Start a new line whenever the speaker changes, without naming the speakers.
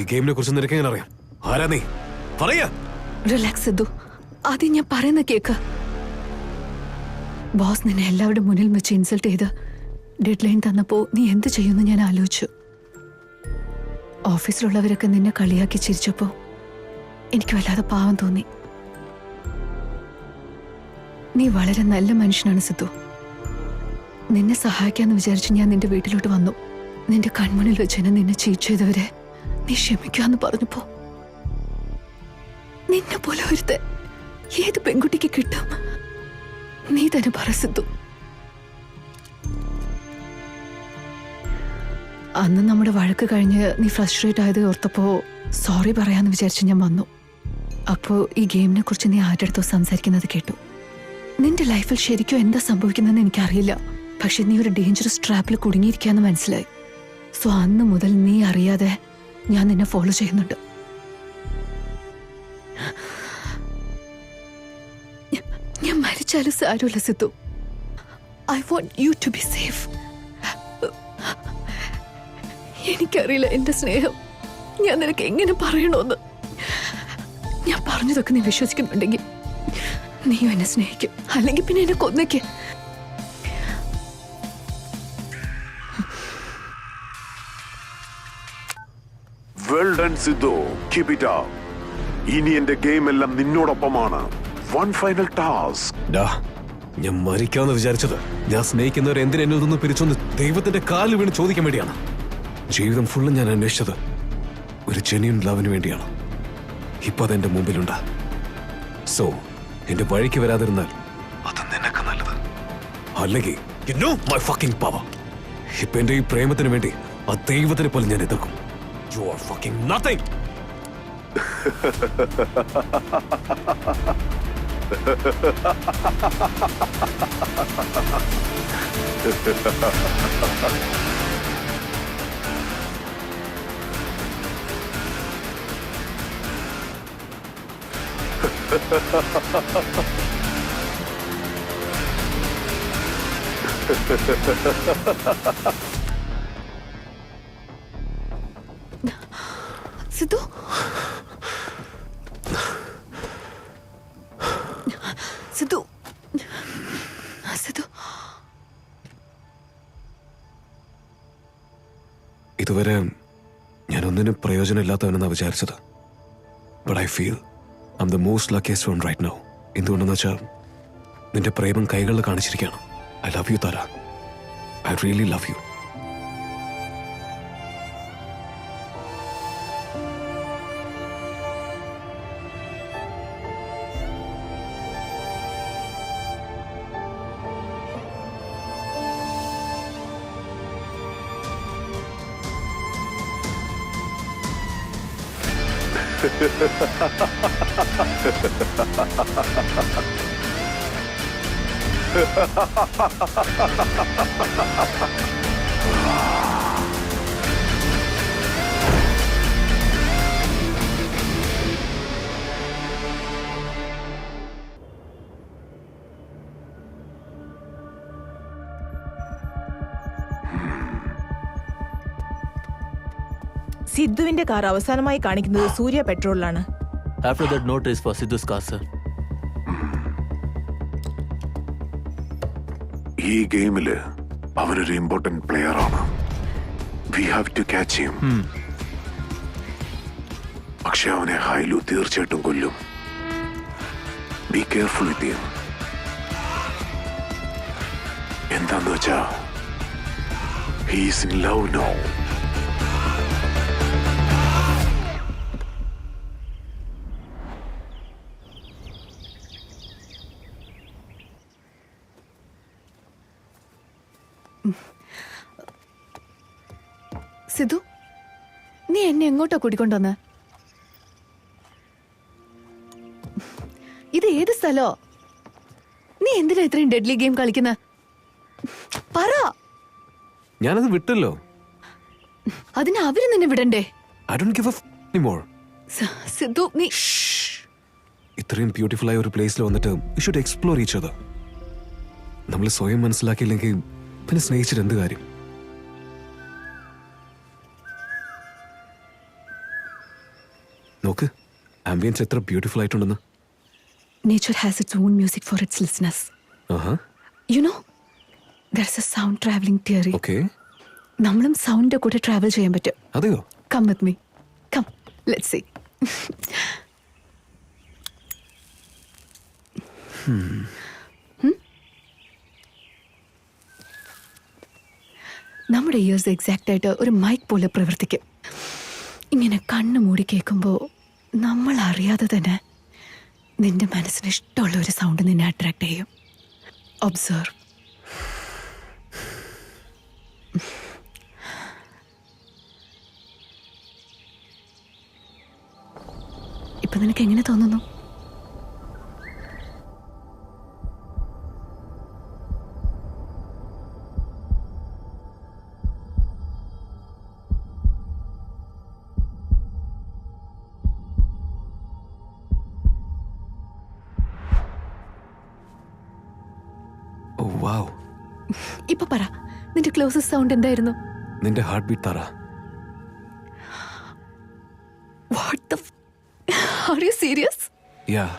ഈ ഗെയിമിനെ കുറിച്ച് നിനക്ക് എങ്ങനെ അറിയാം? ആരാ നീ? പറയാ.
റിലാക്സ് സിദ്ധു, ആദ്യം ഞാൻ പറയുന്ന കേക്ക്. ബോസ് നിന്നെ എല്ലാവരുടെ മുന്നിൽ വെച്ച് ഇൻസൾട്ട് ചെയ്ത് ഡെഡ് ലൈൻ തന്നപ്പോ നീ എന്ത് ചെയ്യുമെന്ന് ഞാൻ ആലോചിച്ചു. ഓഫീസിലുള്ളവരൊക്കെ നിന്നെ കളിയാക്കി ചിരിച്ചപ്പോ എനിക്ക് വല്ലാതെ പാവം തോന്നി. നീ വളരെ നല്ല മനുഷ്യനാണ് സിദ്ധു. നിന്നെ സഹായിക്കാന്ന് വിചാരിച്ച് ഞാൻ നിന്റെ വീട്ടിലോട്ട് വന്നു. നിന്റെ കൺമുന്നിൽ വെച്ച് നിന്നെ ചീറ്റ് ചെയ്തവരെ നീ ക്ഷമിക്കാന്ന് പറഞ്ഞപ്പോ നിന്നെ പോലെ ഒരുത്തെ ഏത് പെൺകുട്ടിക്ക് കിട്ടും? നീ തന്നെ പറ സിദ്ധു. അന്ന് നമ്മുടെ വഴക്ക് കഴിഞ്ഞ് നീ ഫ്രസ്ട്രേറ്റ് ആയത് ഓർത്തപ്പോ സോറി പറയാന്ന് വിചാരിച്ച് ഞാൻ വന്നു. അപ്പോ ഈ ഗെയിമിനെ കുറിച്ച് നീ ആരുടെ അടുത്തോ സംസാരിക്കുന്നത് കേട്ടു. നിന്റെ ലൈഫിൽ ശരിക്കും എന്താ സംഭവിക്കുന്നതെന്ന് എനിക്കറിയില്ല. പക്ഷെ നീ ഒരു ഡേഞ്ചറസ് ട്രാപ്പിൽ കുടുങ്ങിയിരിക്കാന്ന് മനസ്സിലായി. സോ അന്ന് മുതൽ നീ അറിയാതെ ഞാൻ നിന്നെ ഫോളോ ചെയ്യുന്നുണ്ട്. ഞാൻ മരിച്ചാലും സാരമില്ല Sidhu. I want you to be safe. എനിക്കറിയില്ല എന്റെ സ്നേഹം ഞാൻ നിനക്ക് എങ്ങനെ പറയണോന്ന്. ഞാൻ പറഞ്ഞതൊക്കെ നീ വിശ്വസിക്കുന്നുണ്ടെങ്കിൽ നീയും എന്നെ സ്നേഹിക്കും. അല്ലെങ്കിൽ പിന്നെ എന്നെ കൊന്നേക്ക്.
Well done Sidhu, keep it up. ഇനി എന്റെ ഗെയിം എല്ലാം നിന്നോടൊപ്പമാണ്. One final task.
ഞാൻ മരിക്കാന്ന് വിചാരിച്ചത് ഞാൻ സ്നേഹിക്കുന്നവർ എന്തിനെന്നെ നിന്ന് പിരിച്ചൊന്ന് ദൈവത്തിന്റെ കാലിൽ വീണ് ചോദിക്കാൻ വേണ്ടിയാണ്. ജീവിതം ഫുള്ളും ഞാൻ അന്വേഷിച്ചത് ഒരു ജെന്യൂൻ ലവിന് വേണ്ടിയാണ്. ഇപ്പൊ അതെന്റെ മുമ്പിലുണ്ട്. സോ എന്റെ വഴിക്ക് വരാതിരുന്നാൽ അത് നിനക്ക് നല്ലത്. അല്ലെങ്കിൽ you know my fucking power. ഇപ്പൊ എന്റെ ഈ പ്രേമത്തിന് വേണ്ടി ആ ദൈവത്തിനെ പോലെ ഞാൻ എതിർക്കും. You are fucking nothing.
Sidhu, Sidhu, Sidhu.
ഇതുവരെ ഞാൻ ഒന്നിനും പ്രയോജനമില്ലാത്തവനെന്നാ വിചാരിച്ചത്. But I feel I am the most luckiest one right now. എന്തുകൊണ്ടെന്ന് വെച്ചാൽ നിന്റെ പ്രേമം കൈകളിൽ കാണിച്ചിരിക്കുകയാണ്. I love you Tara. I really love you.
സിദ്ധുവിന്റെ കാർ അവസാനമായി കാണിക്കുന്നത് സൂര്യ പെട്രോളിലാണ്.
After that note is for Sidhu's car, sir.
ഈ ഗെയിമില് അവനൊരു ഇമ്പോർട്ടന്റ് പ്ലെയർ ആണ്. We have to catch him. പക്ഷെ അവനെ ഹൈലു തീർച്ചയായിട്ടും കൊല്ലും. Be careful with him. എന്താന്ന് വെച്ചാ he is in love now.
Sidhu, നീ എന്നെ എങ്ങോട്ടാ കൂട്ടിക്കൊണ്ടുവന്ന്? ഇത് ഏത് സ്ഥലോ? നീ എന്തിനാ ഇത്രയും ഡെഡ്ലി ഗെയിം കളിക്കുന്ന? പറ.
ഞാനത് വിട്ടല്ലോ.
അതിന് അവര് നിന്നെ വിടണ്ടേ?
I don't give a f anymore.
Sidhu, നീ
ഇത്രയും ബ്യൂട്ടിഫുൾ ആയ ഒരു പ്ലേസിൽ വന്നിട്ട് we should explore each other. നമ്മൾ സ്വയം മനസ്സിലാക്കിയില്ലെങ്കിൽ പിന്നെ സ്നേഹിച്ചിട്ട് എന്ത് കാര്യം? നോക്ക്, ആംബിയൻസ് എത്ര ബ്യൂട്ടിഫുൾ ആയിട്ടുണ്ടെന്ന്.
Nature has its own music for its listeners.
Aha,
you know there's a sound travelling theory.
Okay.
നമ്മളും സൗണ്ടിന്റെ കൂടെ ട്രാവൽ ചെയ്യാൻ പറ്റും.
അതെയോ?
Come with me, come let's see. നമ്മുടെ ഇയേഴ്സ് എക്സാക്റ്റ് ആയിട്ട് ഒരു മൈക്ക് പോലെ പ്രവർത്തിക്കും. ഇങ്ങനെ കണ്ണ് മൂടി കേൾക്കുമ്പോൾ നമ്മൾ അറിയാതെ തന്നെ നിന്റെ മനസ്സിന് ഇഷ്ടമുള്ള ഒരു സൗണ്ട് നിന്നെ അട്രാക്ട് ചെയ്യും. ഒബ്സർവ്. ഇപ്പൊ നിനക്ക് എങ്ങനെ തോന്നുന്നു?
ഓ വാവ്.
ഇപ്പൊ പറ, നിന്റെ ക്ലോസസ്റ്റ് സൗണ്ട് എന്തായിരുന്നു?
നിന്റെ heart beat Tara.
What the? Are you serious?
Yeah.